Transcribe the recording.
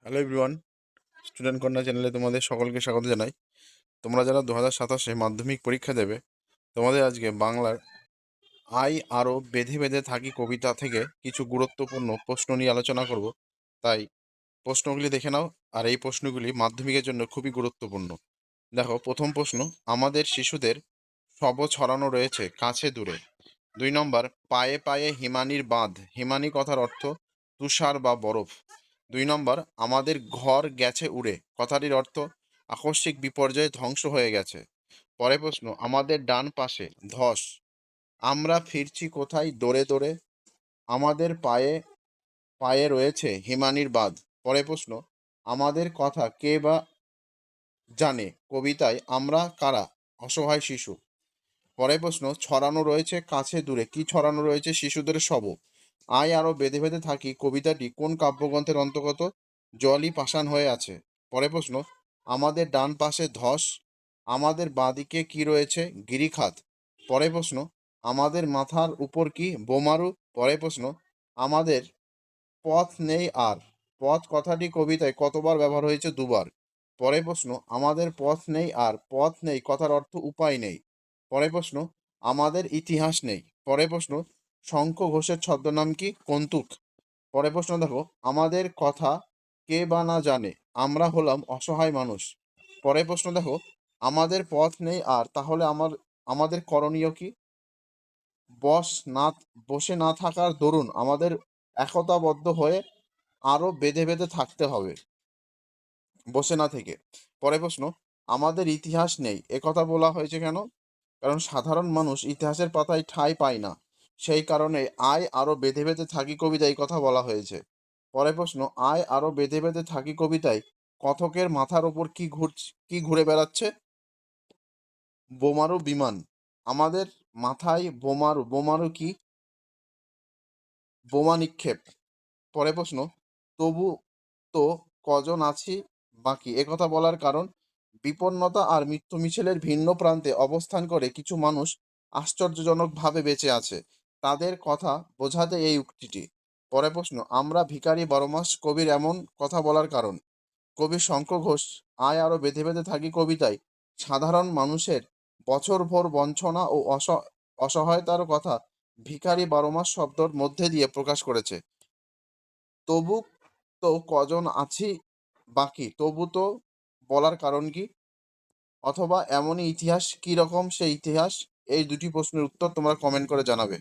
Hello everyone, student corner চ্যানেলে তোমাদের সকলকে স্বাগত জানাই। তোমরা যারা 2027 মাধ্যমিক পরীক্ষা দেবে, তোমাদের আজকে বাংলার আই আরও বেঁধে বেঁধে থাকি কবিতা থেকে কিছু গুরুত্বপূর্ণ প্রশ্ন নিয়ে আলোচনা করব। তাই প্রশ্নগুলি দেখে নাও, আর এই প্রশ্নগুলি মাধ্যমিকের জন্য খুবই গুরুত্বপূর্ণ। দেখো, প্রথম প্রশ্ন, আমাদের শিশুদের শব ছড়ানো রয়েছে কাছে দূরে। 2 নম্বর, পায়ে পায়ে হিমানির বাঁধ। হিমানি কথার অর্থ তুষার বা বরফ। 2 নম্বর, আমাদের ঘর গেছে উড়ে কথাটির অর্থ আকস্মিক বিপর্যয়ে ধ্বংস হয়ে গেছে। পরের প্রশ্ন, আমাদের ডান পাশে ধস। আমরা ফিরছি কোথায় দৌড়ে দৌড়ে। আমাদের পায়ে পায়ে রয়েছে হিমানির বাঁধ। পরের প্রশ্ন, আমাদের কথা কে বা জানে কবিতায় আমরা কারা। অসহায় শিশু। পরের প্রশ্ন, ছড়ানো রয়েছে কাছে দূরে। কি ছড়ানো রয়েছে? শিশুদের শব। আয় আরো বেঁধে বেঁধে থাকি কবিতাটি কোন কাব্যগ্রন্থের অন্তর্গত? জলই পাষাণ হয়ে আছে। পরের প্রশ্ন, আমাদের ডান পাশে ধস, আমাদের বাঁদিকে কি রয়েছে? গিরিখাত। পরের প্রশ্ন, আমাদের মাথার উপর কি? বোমারু। পরের প্রশ্ন, আমাদের পথ নেই আর। পথ কথাটি কবিতায় কতবার ব্যবহার হয়েছে? 2বার। পরের প্রশ্ন, আমাদের পথ নেই আর। পথ নেই কথার অর্থ উপায় নেই। পরের প্রশ্ন, আমাদের ইতিহাস নেই। পরের প্রশ্ন, শঙ্খ ঘোষের ছদ্মনাম কি? কৌতুক। পরের প্রশ্ন দেখো, আমাদের কথা কে বা না জানে, আমরা হলাম অসহায় মানুষ। পরের প্রশ্ন দেখো, আমাদের পথ নেই আর, তাহলে আমাদের করণীয় কি? বস না বসে না থাকার দরুন আমাদের একতাবদ্ধ হয়ে আরো বেঁধে বেঁধে থাকতে হবে, বসে না থেকে। পরের প্রশ্ন, আমাদের ইতিহাস নেই একথা বলা হয়েছে কেন? কারণ সাধারণ মানুষ ইতিহাসের পাতায় ঠাঁই পায় না, সেই কারণে আয় আরো বেঁধে বেঁধে থাকি কবিতায় এই কথা বলা হয়েছে। পরের প্রশ্ন, আয় আরো বেঁধে বেঁধে থাকি কবিতায় কথকের মাথার ওপর কি ঘুরে বেড়াচ্ছে? বোমারু বিমান। আমাদের মাথায় বোমারু। বোমারু কি? বোমা নিক্ষেপ। পরের প্রশ্ন, তবু তো কজন আছি বাকি একথা বলার কারণ? বিপন্নতা আর মৃত্যু মিছিলের ভিন্ন প্রান্তে অবস্থান করে কিছু মানুষ আশ্চর্যজনকভাবে বেঁচে আছে, তাদের কথা বোঝাতে এই উক্তিটি। পরের প্রশ্ন, আমরা ভিখারি বারোমাস কবির এমন কথা বলার কারণ? কবি শঙ্খ ঘোষ আয় আরো বেঁধে বেঁধে থাকি কবিতায় সাধারণ মানুষের বছরভর বঞ্চনা ও অসহায়তার কথা ভিখারি বারোমাস শব্দর মধ্যে দিয়ে প্রকাশ করেছে। তবু তো কজন আছি বাকি, তবু তো বলার কারণ কি? অথবা এমনই ইতিহাস, কি রকম সেই ইতিহাস? এই দুটি প্রশ্নের উত্তর তোমরা কমেন্ট করে জানাবে।